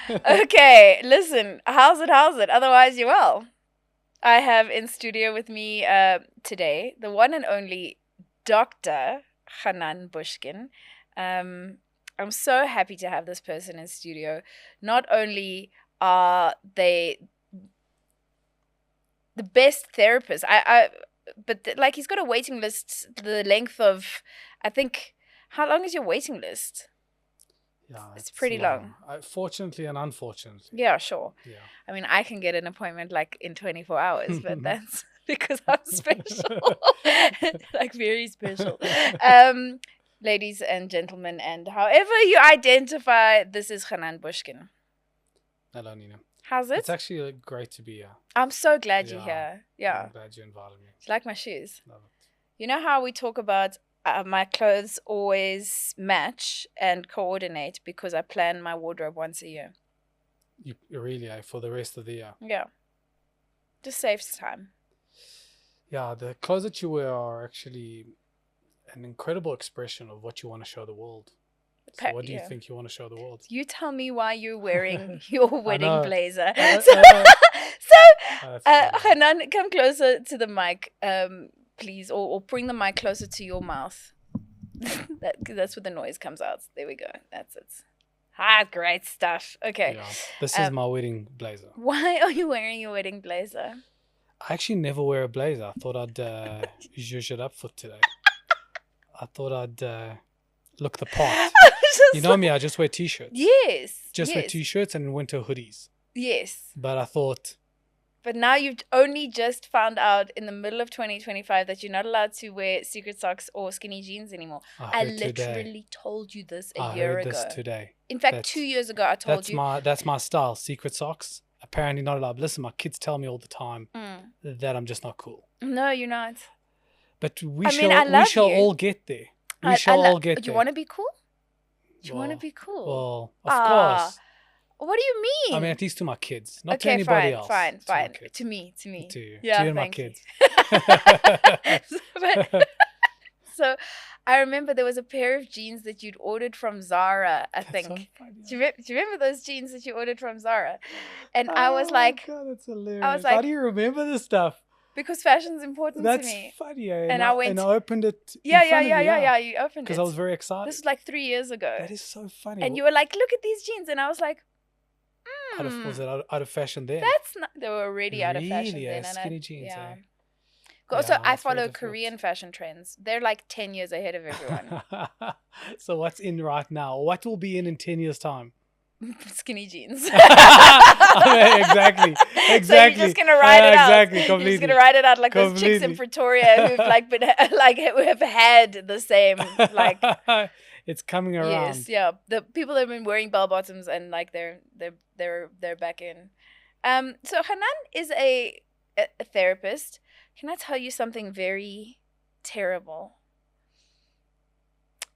Okay, listen. How's it? How's it? Otherwise, you well. I have in studio with me today the one and only Dr. Hanan Bushkin. Um, I'm so happy to have this person in studio. Not only are they the best therapists, but he's got a waiting list the length of, I think, how long is your waiting list? Yeah, It's pretty long. Fortunately and unfortunately. Yeah, sure. Yeah. I mean, I can get an appointment like in 24 hours, but that's because I'm special. Like very special. Ladies and gentlemen, and however you identify, this is Hanan Bushkin. Hello, Nina. How's it? It's actually great to be here. I'm so glad you're here. Yeah. I'm glad you invited me. Do you like my shoes? Love it. You know how we talk about my clothes always match and coordinate because I plan my wardrobe once a year. You really are for the rest of the year. Yeah. Just saves time. Yeah, the clothes that you wear are actually an incredible expression of what you want to show the world. So what do you think you want to show the world? You tell me why you're wearing your wedding blazer. Hanan, come closer to the mic, please, or bring the mic closer to your mouth. That's where the noise comes out. There we go. That's it. Ah, great stuff. Okay. Yeah, this is my wedding blazer. Why are you wearing your wedding blazer? I actually never wear a blazer. I thought I'd zhuzh it up for today. I thought I'd look the part. You know me, I just wear t-shirts. Yes. Just wear t-shirts and winter hoodies. Yes. But I thought... But now you've only just found out in the middle of 2025 that you're not allowed to wear secret socks or skinny jeans anymore. I literally told you this a year ago. I heard this today. In fact, 2 years ago I told you. That's my style, secret socks. Apparently not allowed. Listen, my kids tell me all the time that I'm just not cool. No, you're not. But we shall all get there. We shall all get there. You want to be cool? You want to be cool? Well, of course. What do you mean? I mean, at least to my kids, not to anybody else. Fine. To me. To you. Yeah, to you and my kids. So, I remember there was a pair of jeans that you'd ordered from Zara, I think. So funny. Do you remember those jeans that you ordered from Zara? And I was like... Oh, God, that's hilarious. I was like, how do you remember this stuff? Because fashion's important to me. That's funny. And I went... And I opened it Yeah, you opened it. Because I was very excited. This was like 3 years ago. That is so funny. And you were like, look at these jeans. And I was like... Was it out of fashion then? That's not. They were already out of fashion then. Skinny jeans. Yeah. Also, I follow Korean fashion trends. They're like 10 years ahead of everyone. So what's in right now? What will be in 10 years' time? Skinny jeans. Exactly. So you're just gonna ride it out. Exactly. Completely. You're just gonna ride it out like those chicks in Pretoria who've like been who have had the same like. It's coming around. Yes, yeah. The people that have been wearing bell bottoms and like they're back in. So Hanan is a therapist. Can I tell you something very terrible?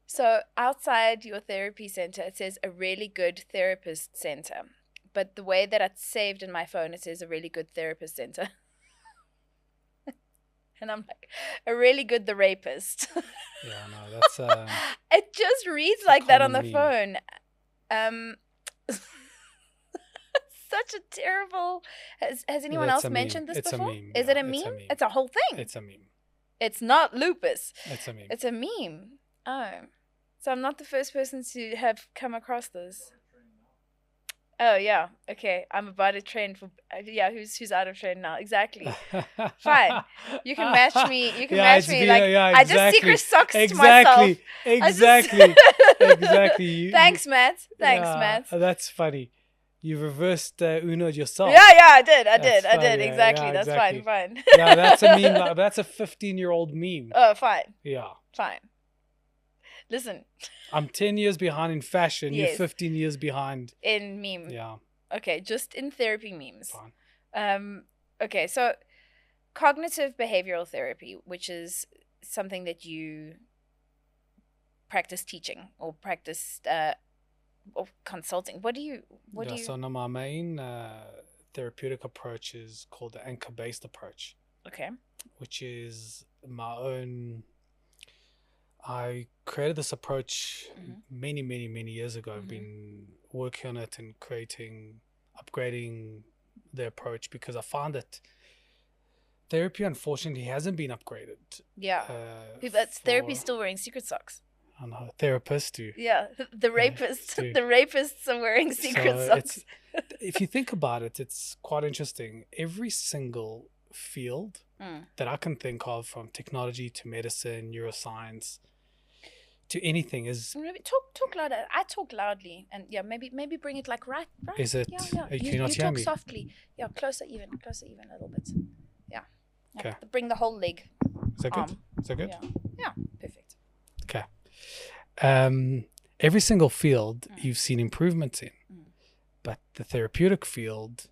So outside your therapy center, it says a really good therapist center. But the way that it's saved in my phone, it says a really good therapist center. And I'm like, a really good the rapist. Yeah, no, that's... it just reads like that on the phone. Such a terrible... Has anyone else mentioned this before? It's a meme. Is it a meme? It's a whole thing. It's a meme. It's not lupus. It's a meme. It's a meme. Oh. So I'm not the first person to have come across this. Oh, yeah. Okay. I'm about to train for... Yeah, who's out of train now? Exactly. Fine. You can match me. You can match me. Like, exactly. I just secret socks to myself. Exactly. Exactly. Thanks, Matt. Matt. That's funny. You reversed Uno'd yourself. Yeah, I did. Exactly. That's exactly. Fine. Yeah, that's a meme. That's a 15-year-old meme. Oh, fine. Yeah. Fine. Listen. I'm 10 years behind in fashion. Yes. You're 15 years behind. In meme. Yeah. Okay, just in therapy memes. Fine. Okay, so cognitive behavioral therapy, which is something that you practice teaching or practice or consulting. What do you... So no, my main therapeutic approach is called the anchor-based approach. Okay. Which is my own... I created this approach many years ago. I've been working on it and upgrading the approach, because I found that therapy, unfortunately, hasn't been upgraded. Yeah. That's therapy still wearing secret socks. I know, therapists do. Yeah, the rapists. do. The rapists are wearing secret socks. If you think about it, it's quite interesting. Every single field that I can think of, from technology to medicine, neuroscience, to anything, is... Maybe talk louder. I talk loudly, and yeah, maybe bring it like right. Is it? Yeah. Can you not hear talk me? softly. Yeah, closer even a little bit. Yeah. Okay. Bring the whole leg. Is that good? Is that good? Yeah. Perfect. Okay. Every single field you've seen improvements in, but the therapeutic field,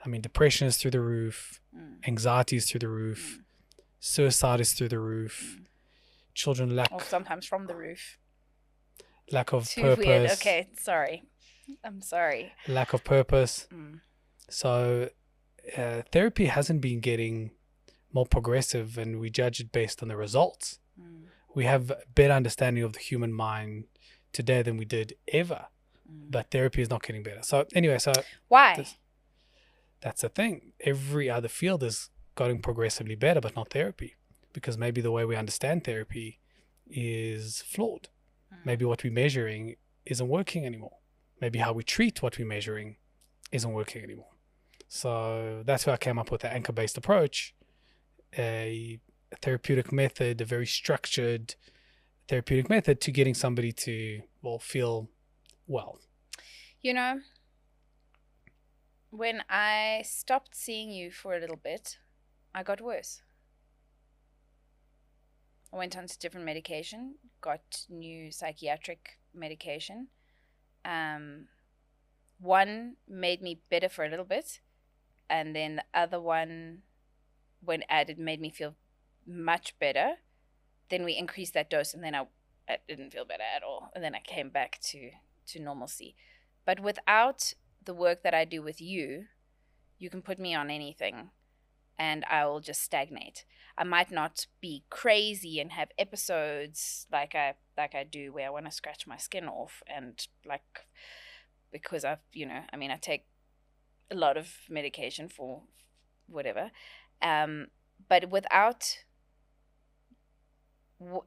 I mean, depression is through the roof, anxiety is through the roof, suicide is through the roof, children lack... Or sometimes from the roof. Lack of Too purpose. weird. Okay, sorry. I'm sorry. Lack of purpose. So therapy hasn't been getting more progressive, and we judge it based on the results. We have a better understanding of the human mind today than we did ever, but therapy is not getting better. So anyway, why? That's the thing. Every other field is getting progressively better, but not therapy, because maybe the way we understand therapy is flawed. Maybe what we're measuring isn't working anymore. Maybe how we treat what we're measuring isn't working anymore. So that's why I came up with the anchor-based approach, a therapeutic method, a very structured therapeutic method to getting somebody to, feel well. You know, when I stopped seeing you for a little bit, I got worse. I went on to different medication, got new psychiatric medication. One made me better for a little bit, and then the other one, when added, made me feel much better. Then we increased that dose, and then I didn't feel better at all, and then I came back to normalcy. But without the work that I do with you, you can put me on anything and I will just stagnate. I might not be crazy and have episodes like I do where I want to scratch my skin off, and because I take a lot of medication for whatever, but without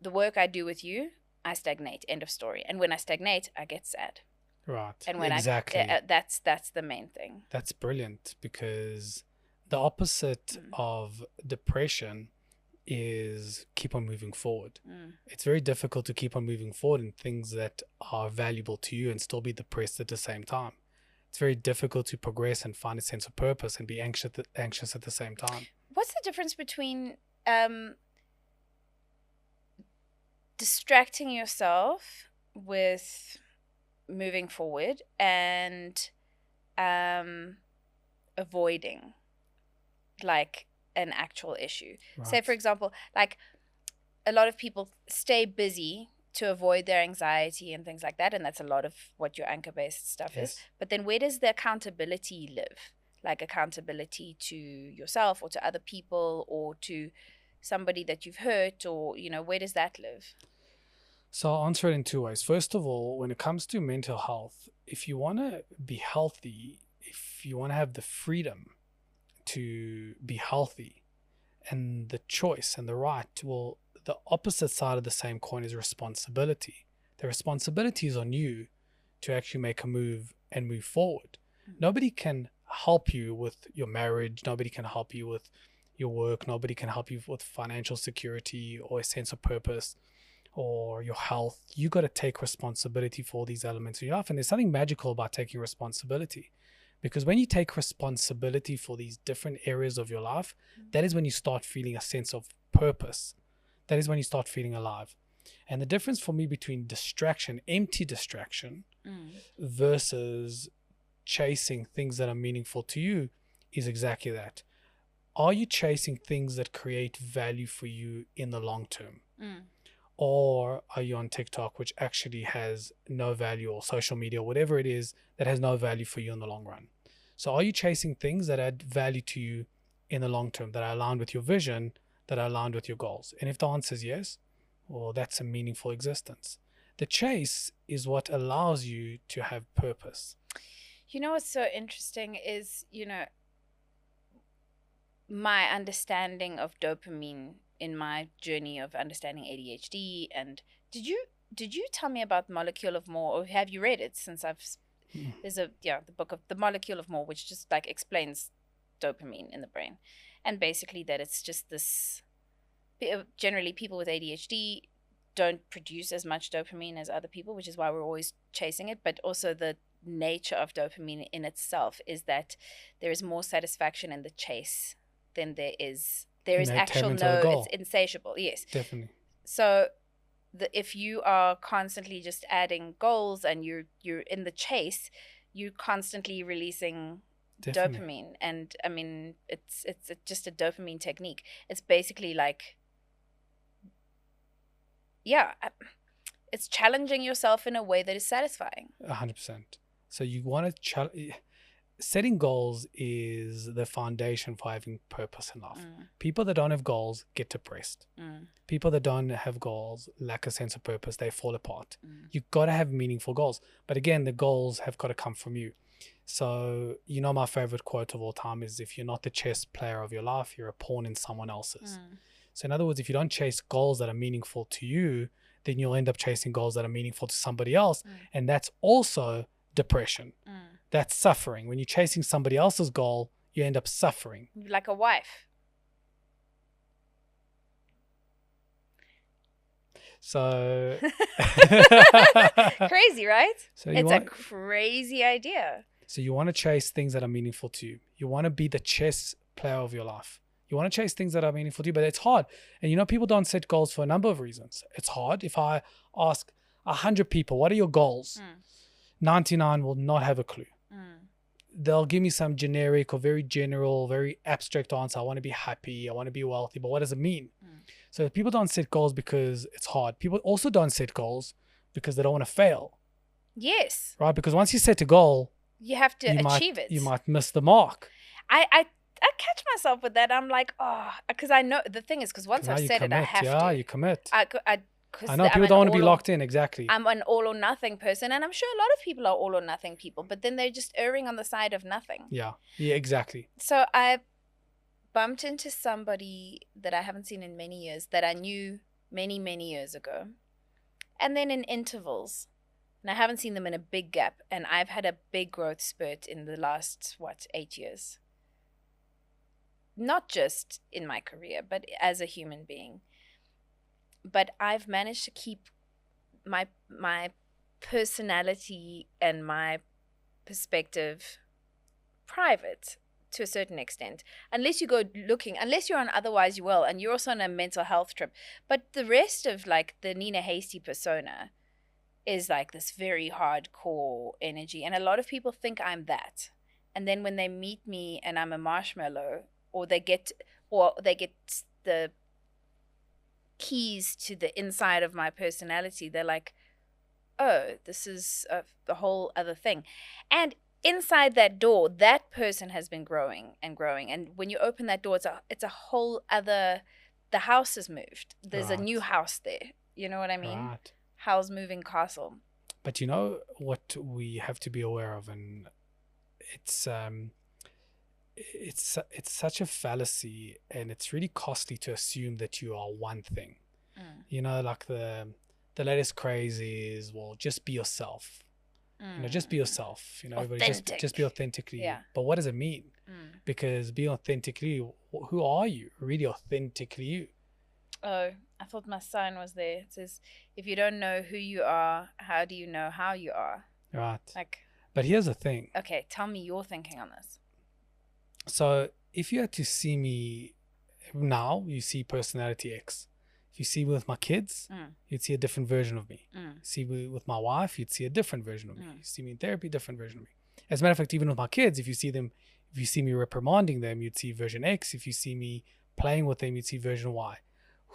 the work I do with you, I stagnate. End of story. And when I stagnate, I get sad. Right. And when exactly. That's the main thing. That's brilliant, because the opposite of depression is keep on moving forward. It's very difficult to keep on moving forward in things that are valuable to you and still be depressed at the same time. It's very difficult to progress and find a sense of purpose and be anxious at the same time. What's the difference between distracting yourself with moving forward and avoiding like an actual issue? Right. Say, for example, like a lot of people stay busy to avoid their anxiety and things like that, and that's a lot of what your anchor-based stuff is. But then where does the accountability live? Like accountability to yourself or to other people or to somebody that you've hurt, or, where does that live? So I'll answer it in two ways. First of all, when it comes to mental health, if you want to be healthy, if you want to have the freedom to be healthy and the choice and the right, the opposite side of the same coin is responsibility. The responsibility is on you to actually make a move and move forward. Nobody can help you with your marriage. Nobody can help you with your work. Nobody can help you with financial security or a sense of purpose or your health. You got to take responsibility for all these elements of your life. And there's something magical about taking responsibility, because when you take responsibility for these different areas of your life, that is when you start feeling a sense of purpose. That is when you start feeling alive. And the difference for me between distraction, empty distraction, versus chasing things that are meaningful to you is exactly that. Are you chasing things that create value for you in the long term? Or are you on TikTok, which actually has no value, or social media, or whatever it is that has no value for you in the long run? So are you chasing things that add value to you in the long term, that are aligned with your vision, that are aligned with your goals? And if the answer is yes, well, that's a meaningful existence. The chase is what allows you to have purpose. You know what's so interesting is, my understanding of dopamine in my journey of understanding ADHD. And did you tell me about Molecule of More, or have you read it? Since there's the book of The Molecule of More, which just like explains dopamine in the brain, and basically that it's just this. Generally, people with ADHD don't produce as much dopamine as other people, which is why we're always chasing it. But also the nature of dopamine in itself is that there is more satisfaction in the chase than there is actual it's insatiable. Yes, definitely. So if you are constantly just adding goals and you're in the chase, you're constantly releasing Definitely. dopamine. And I mean, it's just a dopamine technique. It's basically like, it's challenging yourself in a way that is satisfying. 100%. So you want to setting goals is the foundation for having purpose in life. People that don't have goals get depressed. People that don't have goals lack a sense of purpose. They fall apart. You've got to have meaningful goals. But again, the goals have got to come from you. So, my favorite quote of all time is, if you're not the chess player of your life, you're a pawn in someone else's. So in other words, if you don't chase goals that are meaningful to you, then you'll end up chasing goals that are meaningful to somebody else. And that's also depression. That's suffering. When you're chasing somebody else's goal, you end up suffering. Like a wife. So crazy, right? So it's a crazy idea. So you want to chase things that are meaningful to you. You want to be the chess player of your life. You want to chase things that are meaningful to you, but it's hard. And people don't set goals for a number of reasons. It's hard. If I ask 100 people, what are your goals? 99 will not have a clue. They'll give me some generic or very general, very abstract answer. I want to be happy. I want to be wealthy. But what does it mean? So people don't set goals because it's hard. People also don't set goals because they don't want to fail. Yes. Right? Because once you set a goal, you have to achieve it. You might miss the mark. I catch myself with that. I'm like, because I know the thing is, because once I've said it, I have to. Yeah, you commit. I know people don't want to be locked in. Exactly. I'm an all or nothing person, and I'm sure a lot of people are all or nothing people, but then they're just erring on the side of nothing. Yeah, exactly. So I bumped into somebody that I haven't seen in many years, that I knew many, many years ago, and then in intervals. And I haven't seen them in a big gap, and I've had a big growth spurt in the last, 8 years. Not just in my career, but as a human being. But I've managed to keep my personality and my perspective private to a certain extent, unless you go looking, unless you're on Otherwise You Will, and you're also on a mental health trip. But the rest of like the Nina Hastie persona is like this very hardcore energy, and a lot of people think I'm that. And then when they meet me and I'm a marshmallow, or they get the keys to the inside of my personality, they're like, oh, this is a whole other thing. And inside that door, that person has been growing and growing. And when you open that door, it's a whole other, the house has moved. There's a new house there. You know what I mean? Right. House moving castle. But you know what we have to be aware of, and it's such a fallacy, and it's really costly to assume that you are one thing. Like the latest craze is, well, just be yourself. Just be yourself. Everybody just be authentically you. But what does it mean? Because being authentically you, who are you? Really authentically you. Oh, I thought my sign was there. It says, if you don't know who you are, how do you know how you are? Right. But here's the thing. Okay, tell me your thinking on this. So if you had to see me now, you see personality X. If you see me with my kids, you'd see a different version of me. See me with my wife, you'd see a different version of me. You see me in therapy, different version of me. As a matter of fact, even with my kids, if you see me reprimanding them, you'd see version X. If you see me playing with them, you'd see version Y.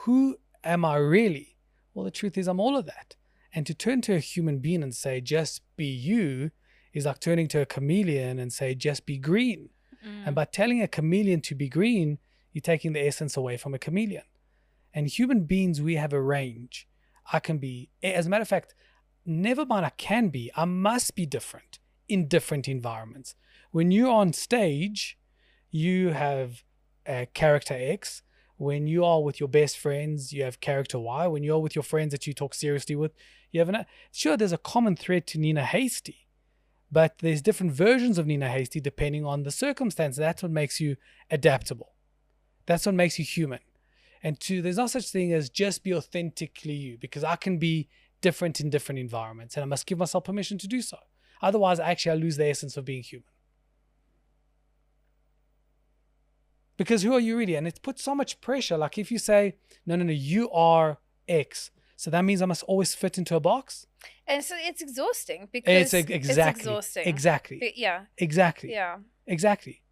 Who am I really? Well, the truth is I'm all of that. And to turn to a human being and say, just be you, is like turning to a chameleon and say, just be green. And by telling a chameleon to be green, you're taking the essence away from a chameleon. And human beings, we have a range. I can be, as a matter of fact, never mind I can be, I must be different. in different environments. When you're on stage, you have character X. When you are with your best friends, you have character Y. When you're with your friends that you talk seriously with, you have sure, there's a common thread to Nina Hastie, but there's different versions of Nina Hastie depending on the circumstance. That's what makes you adaptable. That's what makes you human. And there's no such thing as just be authentically you, because I can be different in different environments, and I must give myself permission to do so. Otherwise, I lose the essence of being human. Because who are you really? And it puts so much pressure. Like if you say, no, you are X, so that means I must always fit into a box. And so it's exhausting because it's exhausting. Exactly. But yeah. Exactly. Yeah. Exactly.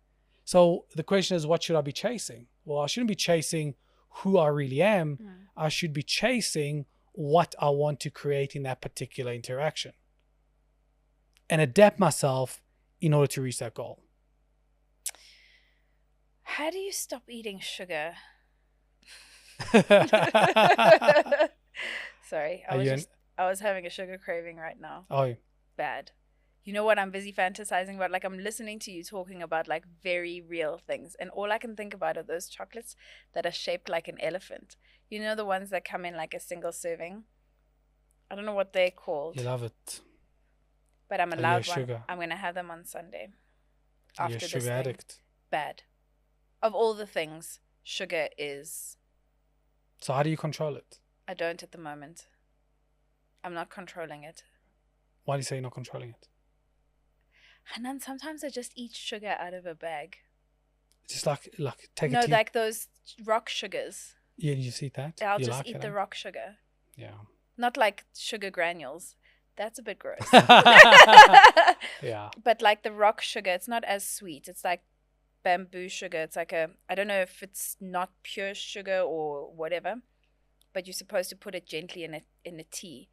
So the question is, what should I be chasing? Well, I shouldn't be chasing who I really am. I should be chasing what I want to create in that particular interaction and adapt myself in order to reach that goal. How do you stop eating sugar? Sorry, I was having a sugar craving right now. Oh, bad. You know what I'm busy fantasizing about? Like, I'm listening to you talking about like very real things, and all I can think about are those chocolates that are shaped like an elephant. You know, the ones that come in like a single serving? I don't know what they're called. You love it. But I'm allowed one. Sugar. I'm going to have them on Sunday. After you're a sugar addict. Bad. Of all the things, sugar is... So how do you control it? I don't at the moment. I'm not controlling it. Why do you say you're not controlling it? Hanan, sometimes I just eat sugar out of a bag. Just like take No, like those rock sugars. Yeah, you just eat that? I'll just eat the rock sugar. Yeah. Not like sugar granules. That's a bit gross. Yeah. But like the rock sugar, it's not as sweet. It's like bamboo sugar. It's like I don't know if it's not pure sugar or whatever, but you're supposed to put it gently in a tea.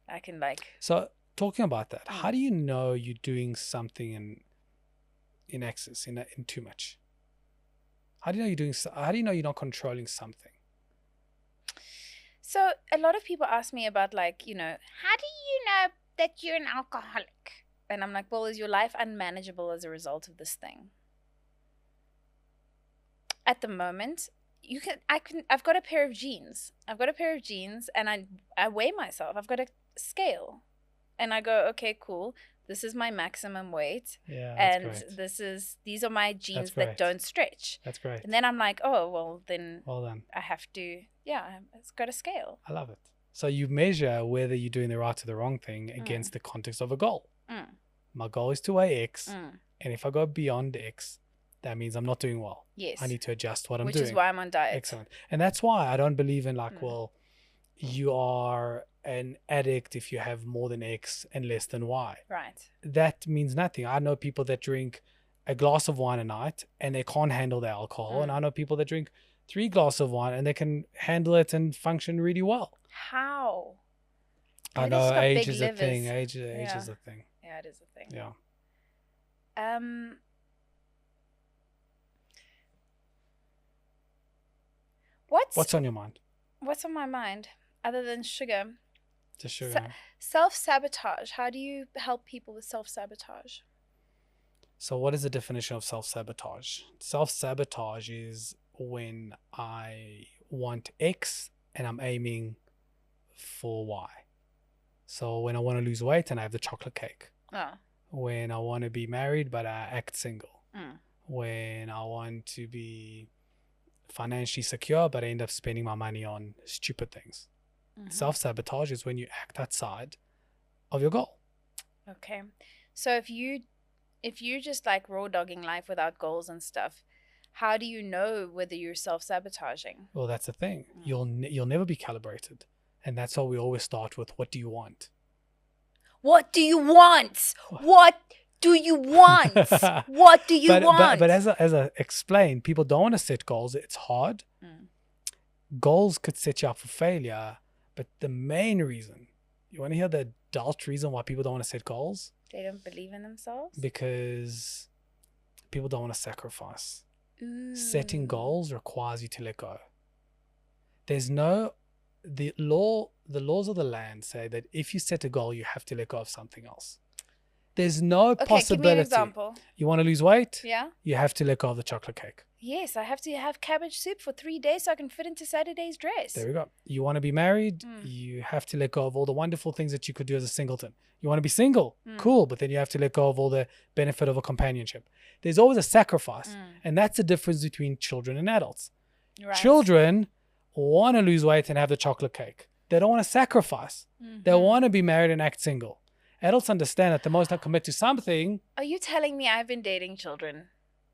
I can like... So talking about that, how do you know you're doing something in excess, in too much? How do you know you're not controlling something? So a lot of people ask me about like, you know, how do you know that you're an alcoholic? And I'm like, well, is your life unmanageable as a result of this thing? At the moment, I've got a pair of jeans. And I weigh myself. I've got a scale. And I go, okay, cool. This is my maximum weight. Yeah, that's great. These are my jeans that don't stretch. That's great. And then I'm like, oh, well, then well done. I have to, it's got a scale. I love it. So you measure whether you're doing the right or the wrong thing against the context of a goal. My goal is to weigh X. And if I go beyond X, that means I'm not doing well. Yes. I need to adjust what I'm doing. Which is why I'm on diet. Excellent. And that's why I don't believe in like, well, you are an addict if you have more than X and less than Y. Right. That means nothing. I know people that drink a glass of wine a night and they can't handle the alcohol. And I know people that drink 3 glasses of wine and they can handle it and function really well. How? I know age is a thing. Age is a thing. Yeah, it is a thing. Yeah. What's on your mind? What's on my mind other than sugar? Just sugar. Self-sabotage. How do you help people with self-sabotage? So what is the definition of self-sabotage? Self-sabotage is when I want X and I'm aiming for Y. So when I want to lose weight and I have the chocolate cake. When I want to be married but I act single. When I want to be financially secure but I end up spending my money on stupid things. Self-sabotage is when you act outside of your goal. Okay. So if you're just like raw dogging life without goals and stuff, how do you know whether you're self-sabotaging? Well, that's the thing. You'll never be calibrated. And that's why we always start with, what do you want? What do you want? What do you want? What do you want? But as I explained, people don't want to set goals. It's hard. Goals could set you up for failure. But the main reason, you want to hear the adult reason why people don't want to set goals? They don't believe in themselves? Because people don't want to sacrifice. Ooh. Setting goals requires you to let go. The laws of the land say that if you set a goal, you have to let go of something else. There's no Okay, give me an possibility. example. You want to lose weight? Yeah? You have to let go of the chocolate cake. Yes, I have to have cabbage soup for 3 days so I can fit into Saturday's dress. There we go. You want to be married? You have to let go of all the wonderful things that you could do as a singleton. You want to be single? Cool, but then you have to let go of all the benefit of a companionship. There's always a sacrifice, and that's the difference between children and adults. Right. Children want to lose weight and have the chocolate cake. They don't want to sacrifice. They want to be married and act single. Adults understand that the most I commit to something. Are you telling me I've been dating children?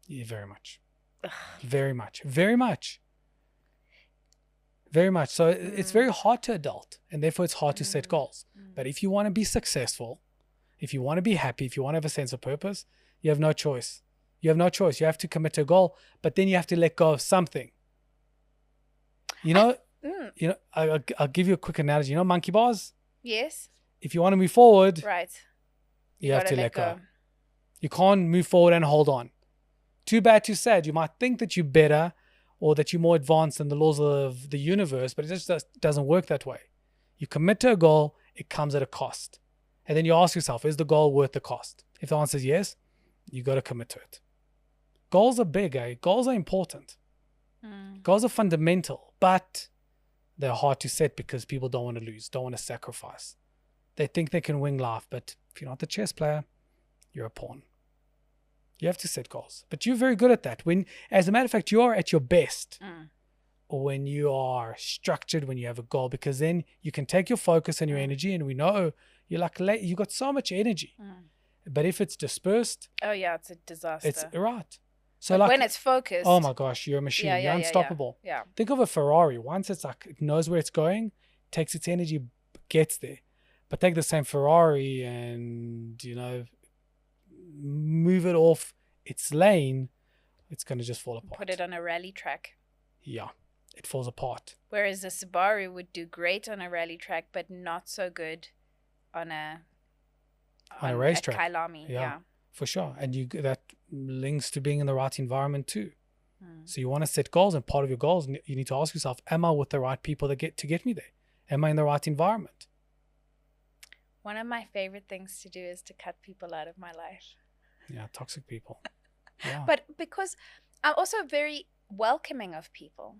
Yeah, very much. Very much. Very much. Very much. So it's very hard to adult, and therefore it's hard to set goals. But if you want to be successful, if you want to be happy, if you want to have a sense of purpose, you have no choice. You have no choice. You have to commit to a goal, but then you have to let go of something. You know, I'll give you a quick analogy. You know monkey bars? Yes. If you want to move forward, Right. you have to let go. You can't move forward and hold on. Too bad, too sad. You might think that you're better or that you're more advanced than the laws of the universe, but it just doesn't work that way. You commit to a goal, it comes at a cost. And then you ask yourself, is the goal worth the cost? If the answer is yes, you got to commit to it. Goals are big, eh? Goals are important. Goals are fundamental, but they're hard to set because people don't want to lose, don't want to sacrifice. They think they can win life, but if you're not the chess player, you're a pawn. You have to set goals, but you're very good at that. When, as a matter of fact, you are at your best, or when you are structured, when you have a goal, because then you can take your focus and your energy, and we know you're like you got so much energy. But if it's dispersed, oh yeah, it's a disaster. It's right. So like when it's focused, oh my gosh, you're a machine. You're unstoppable. Yeah. Think of a Ferrari. Once it's like it knows where it's going, takes its energy, gets there. But take the same Ferrari and move it off its lane, it's going to just fall apart. Put it on a rally track. Yeah, it falls apart. Whereas a Subaru would do great on a rally track, but not so good on a racetrack. Kailami. Yeah, for sure. And that links to being in the right environment too. So you want to set goals, and part of your goals, you need to ask yourself, am I with the right people to get me there? Am I in the right environment? One of my favorite things to do is to cut people out of my life. Yeah, toxic people. Yeah. But because I'm also very welcoming of people.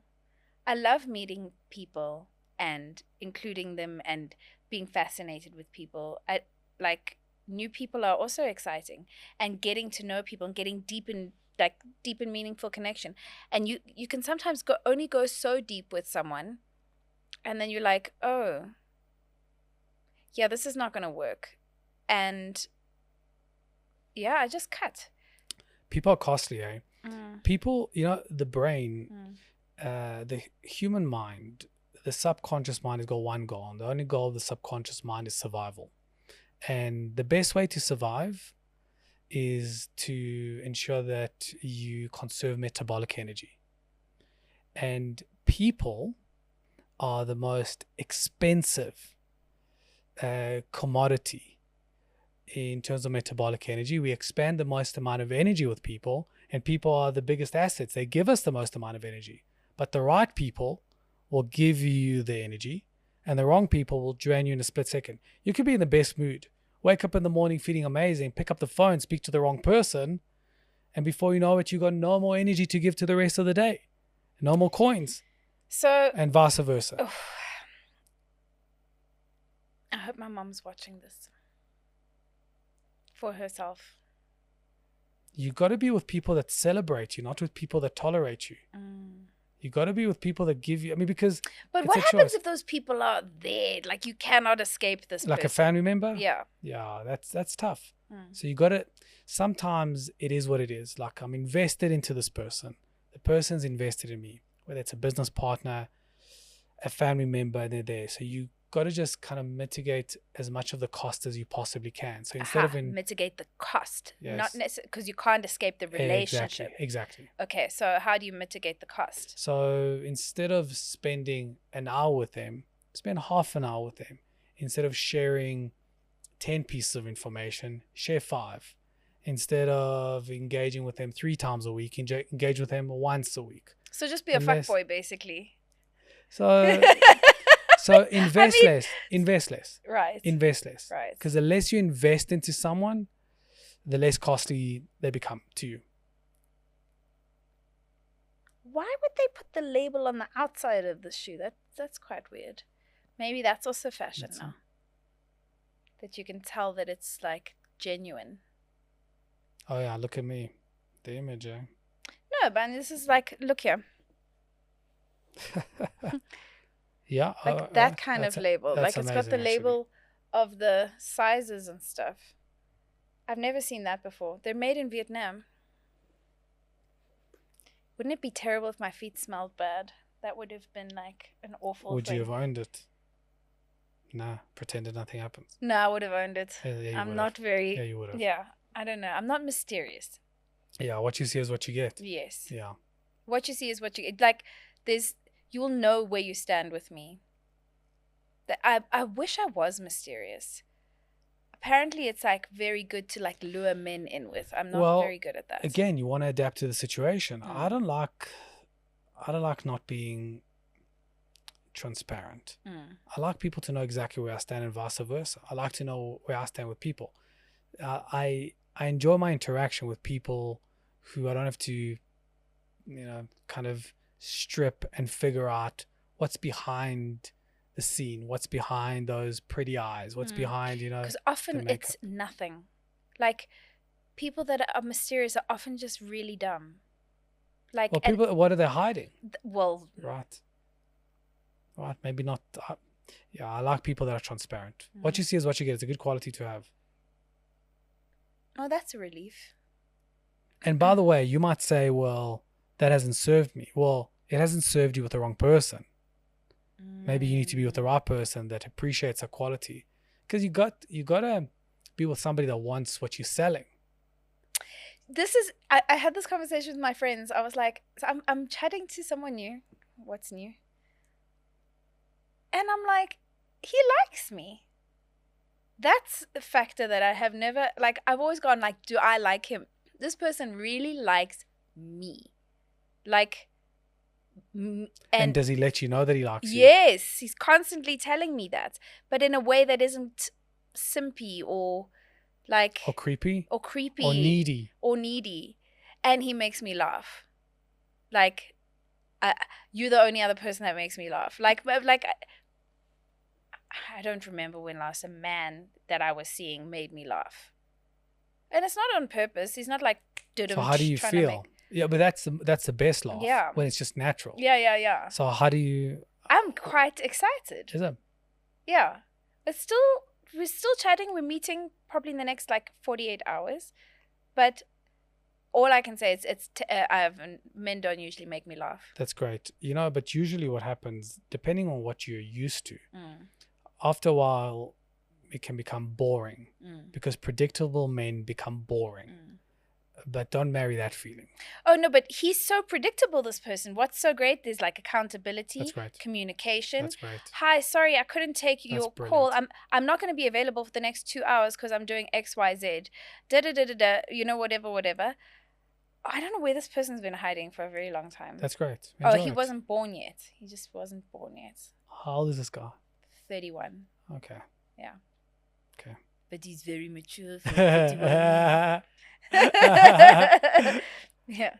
I love meeting people and including them and being fascinated with people. New people are also exciting, and getting to know people and getting deep and meaningful connection. And you can sometimes only go so deep with someone, and then you're like, oh, yeah, this is not going to work. And yeah, I just cut. People are costly, eh? People, the brain, the human mind, the subconscious mind has got one goal. And the only goal of the subconscious mind is survival. And the best way to survive is to ensure that you conserve metabolic energy. And people are the most expensive commodity in terms of metabolic energy. We expand the most amount of energy with people, and people are the biggest assets. They give us the most amount of energy. But the right people will give you the energy, and the wrong people will drain you in a split second. You could be in the best mood, wake up in the morning feeling amazing, pick up the phone, speak to the wrong person, and before you know it, you got no more energy to give to the rest of the day. No more coins. And vice versa. Oh, I hope my mom's watching this for herself. You got to be with people that celebrate you, not with people that tolerate you. You got to be with people that give you, because But what happens if those people are there? Like, you cannot escape this Like person. A family member? Yeah. Yeah, that's tough. So you got to, sometimes it is what it is. Like, I'm invested into this person. The person's invested in me, whether it's a business partner, a family member, and they're there. So you got to just kind of mitigate as much of the cost as you possibly can. So instead of mitigate the cost, yes. Not necessarily because you can't escape the relationship. Exactly. Okay, so how do you mitigate the cost? So instead of spending an hour with them, spend half an hour with them. Instead of sharing 10 pieces of information, share 5. Instead of engaging with them 3 times a week, engage with them once a week. So just be a fuckboy, basically. So invest less. Right. Invest less. Right. Because the less you invest into someone, the less costly they become to you. Why would they put the label on the outside of the shoe? That's quite weird. Maybe that's also fashion now. That you can tell that it's like genuine. Oh yeah, look at me. The image, eh? No, but this is like, look here. Yeah. Like that kind of label. Like it's got the amazing, label of the sizes and stuff. I've never seen that before. They're made in Vietnam. Wouldn't it be terrible if my feet smelled bad? That would have been like an awful Would thing. you have owned it? Nah, pretended nothing happens. No, I would have owned it. Yeah, I'm not very... Yeah, you would have. Yeah, I don't know. I'm not mysterious. Yeah, what you see is what you get. Yes. Yeah. What you see is what you get. Like, you will know where you stand with me. I wish I was mysterious. Apparently, it's like very good to like lure men in with. I'm not very good at that. Again, you want to adapt to the situation. I don't like not being transparent. I like people to know exactly where I stand and vice versa. I like to know where I stand with people. I enjoy my interaction with people who I don't have to, kind of strip and figure out what's behind the scene, what's behind those pretty eyes, what's behind, because often it's nothing. Like, people that are mysterious are often just really dumb. Like, well, what are they hiding? Right, maybe not. Yeah, I like people that are transparent. What you see is what you get. It's a good quality to have. Oh, that's a relief. And by the way, you might say, well, that hasn't served me. Well, it hasn't served you with the wrong person. Maybe you need to be with the right person that appreciates a quality, because you gotta be with somebody that wants what you're selling. I had this conversation with my friends. I was like, I'm chatting to someone new. What's new? And I'm like, he likes me. That's a factor that I have never, like, I've always gone like, do I like him? This person really likes me. Like, and does he let you know that he likes you? Yes, he's constantly telling me that, but in a way that isn't simpy or like... Or creepy. Or creepy. Or needy. And he makes me laugh. Like, you're the only other person that makes me laugh. Like I don't remember when last a man that I was seeing made me laugh. And it's not on purpose. He's not like... So how do you feel? Yeah, but that's the best laugh. Yeah. When it's just natural. Yeah. So how do you... I'm quite excited. Is it? Yeah. We're still chatting. We're meeting probably in the next like 48 hours. But all I can say is men don't usually make me laugh. That's great. But usually what happens, depending on what you're used to, after a while, it can become boring because predictable men become boring. But don't marry that feeling. Oh, no, but he's so predictable, this person. What's so great? There's like accountability, That's great. Communication. That's great. Hi, sorry, I couldn't take your call. I'm not going to be available for the next 2 hours because I'm doing X, Y, Z. Whatever. I don't know where this person's been hiding for a very long time. That's great. Enjoy he wasn't born yet. He just wasn't born yet. How old is this guy? 31. Okay. Yeah. Okay. But he's very mature for 31. Yeah.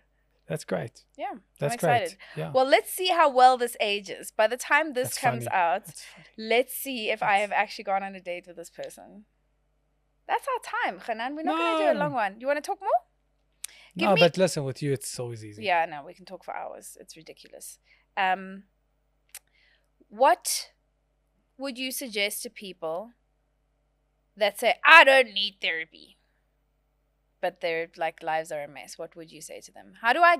That's great. Yeah. That's I'm excited. Great. Yeah. Well, let's see how well this ages. By the time this comes out, let's see if I have actually gone on a date with this person. That's our time, Hanan. We're not going to do a long one. You want to talk more? But listen, with you, it's always easy. Yeah, no, we can talk for hours. It's ridiculous. What would you suggest to people that say, I don't need therapy, but their like lives are a mess? What would you say to them? How do I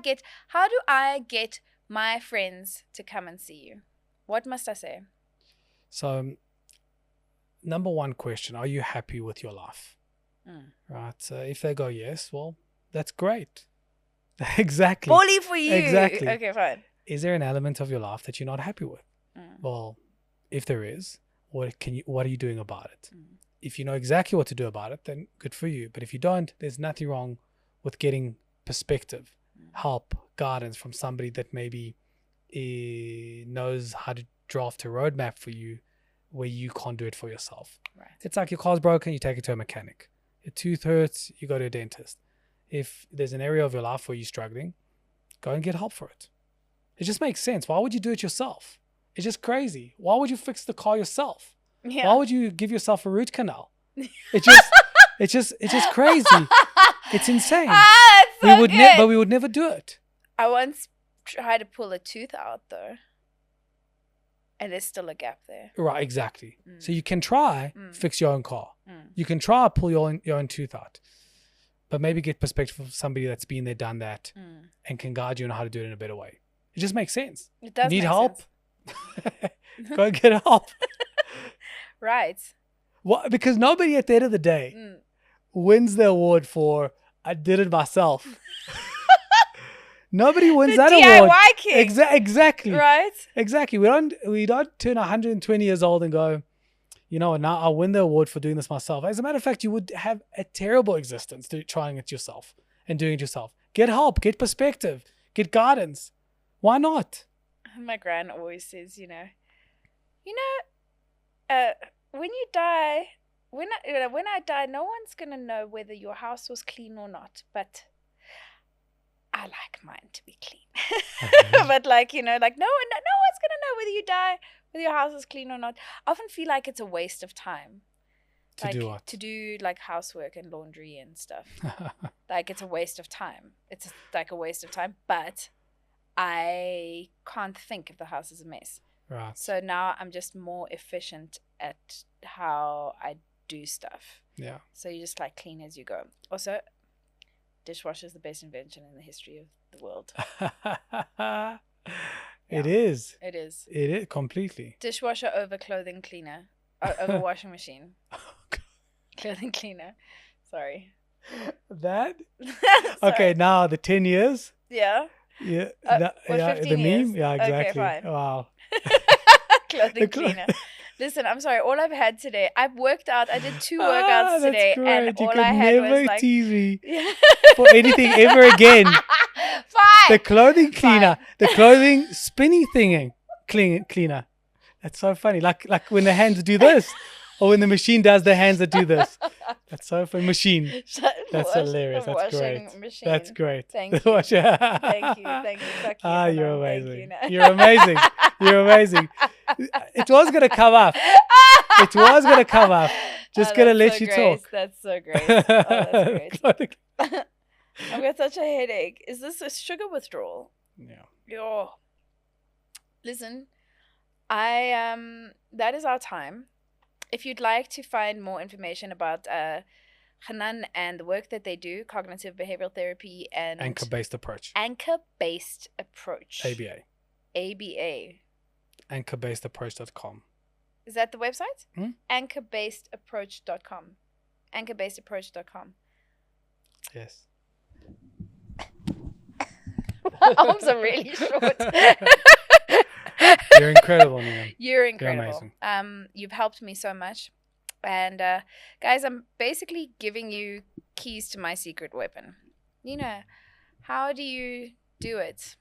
get my friends to come and see you? What must I say? So, number one question, are you happy with your life? Right. So if they go yes, well, that's great. Exactly. Bully for you. Exactly. Okay, fine. Is there an element of your life that you're not happy with? Well, if there is, what are you doing about it? If you know exactly what to do about it, then good for you. But if you don't, there's nothing wrong with getting perspective, help, guidance from somebody that maybe knows how to draft a roadmap for you where you can't do it for yourself. Right. It's like your car's broken, you take it to a mechanic. Your tooth hurts, you go to a dentist. If there's an area of your life where you're struggling, go and get help for it. It just makes sense. Why would you do it yourself? It's just crazy. Why would you fix the car yourself? Yeah. Why would you give yourself a root canal? It's just crazy. It's insane. It's so good. But we would never do it. I once tried to pull a tooth out though, and there's still a gap there. Right, exactly. So you can try fix your own car. Mm. You can try pull your own tooth out, but maybe get perspective from somebody that's been there, done that, and can guide you on how to do it in a better way. It just makes sense. It does. Need make help? sense. Go and get help. Right. What? Because nobody at the end of the day wins the award for I did it myself. Nobody wins that DIY award. king. Exactly. Right. Exactly. We don't turn 120 years old and go, you know what, now I'll win the award for doing this myself. As a matter of fact, you would have a terrible existence trying it yourself and doing it yourself. Get help, get perspective, get guidance. Why not? My gran always says, when you die, when I die, no one's gonna know whether your house was clean or not, but I like mine to be clean. But no one's gonna know whether you die, whether your house is clean or not. I often feel like it's a waste of time. To do what? To do like housework and laundry and stuff. Like it's a waste of time. It's like a waste of time, but I can't think if the house is a mess. Right. So now I'm just more efficient at how I do stuff. Yeah. So you just like clean as you go. Also, dishwasher is the best invention in the history of the world. It is. It is. It is completely. Dishwasher over clothing cleaner. Over washing machine. Clothing cleaner. Sorry. That? Sorry. Okay, now the 10 years. Yeah. Yeah. What, the 15 meme? years? Yeah, exactly. Okay, fine. Wow. Clothing cleaner. Listen, I'm sorry. All I've had today, I've worked out. I did 2 workouts today, great. and You all could I had never was like tease me for anything ever again. Fine. The clothing cleaner, the clothing spinny cleaner. That's so funny. Like when the hands do this, or when the machine does the hands that do this. That's so funny. Machine. That's hilarious. That's great. Machine. That's great. Thank you. Thank you. Thank you. Fuck you. Ah, you're Hanan. Thank amazing. you. You're amazing. You're amazing. It was gonna come up. It was gonna come up. Just gonna let you talk. That's so great. Oh, that's great. I've got such a headache. Is this a sugar withdrawal? Yeah. Yo. Listen, that is our time. If you'd like to find more information about Hanan and the work that they do, cognitive behavioral therapy and Anchor-based approach. Anchor-based approach. ABA. ABA. Anchor-basedapproach.com. Is that the website? Anchor-basedapproach.com. Anchor-basedapproach.com. Yes. My arms are really short. You're incredible, Nina. You're incredible. You're amazing. You've helped me so much. And guys, I'm basically giving you keys to my secret weapon. How do you do it?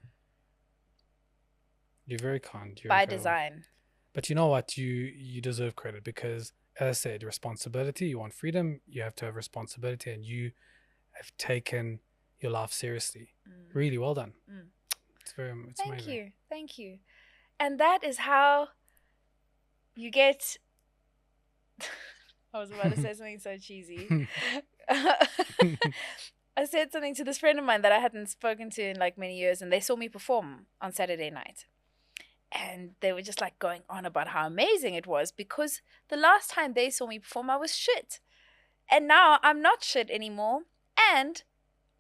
You're very kind. You're By incredible. design. But you know what? You deserve credit because, as I said, responsibility. You want freedom. You have to have responsibility, and you have taken your life seriously. Really well done. It's amazing. Thank you. And that is how you get. I was about to say something so cheesy. I said something to this friend of mine that I hadn't spoken to in like many years, and they saw me perform on Saturday night. And they were just like going on about how amazing it was because the last time they saw me perform, I was shit. And now I'm not shit anymore. And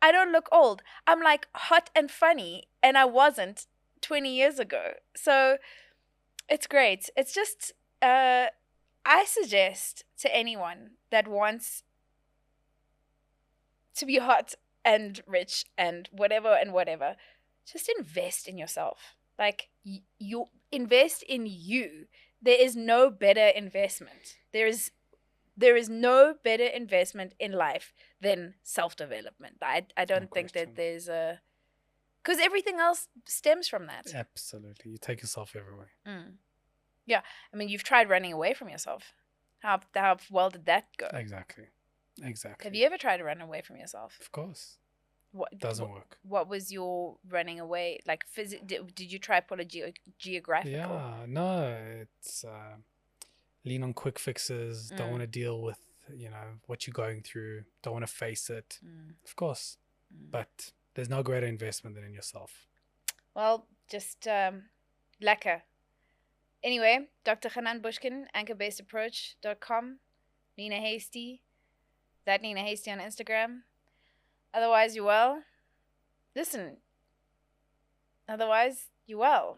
I don't look old. I'm like hot and funny, and I wasn't 20 years ago. So it's great. It's just, I suggest to anyone that wants to be hot and rich and whatever, just invest in yourself. Like, you invest in you. There is no better investment. There is no better investment in life than self-development. I don't think that there's a... Because everything else stems from that. Absolutely. You take yourself everywhere. Yeah. I mean, you've tried running away from yourself. How well did that go? Exactly. Exactly. Have you ever tried to run away from yourself? Of course. What Doesn't work. What was your running away like? Did you try pull a geographical? Yeah, no, it's lean on quick fixes. Don't want to deal with what you're going through. Don't want to face it. Of course, but there's no greater investment than in yourself. Well, just lekker. Anyway, Dr. Hanan Bushkin, anchorbasedapproach.com, Nina Hastie, that Nina Hastie on Instagram. Otherwise, you well. Listen. Otherwise, you well.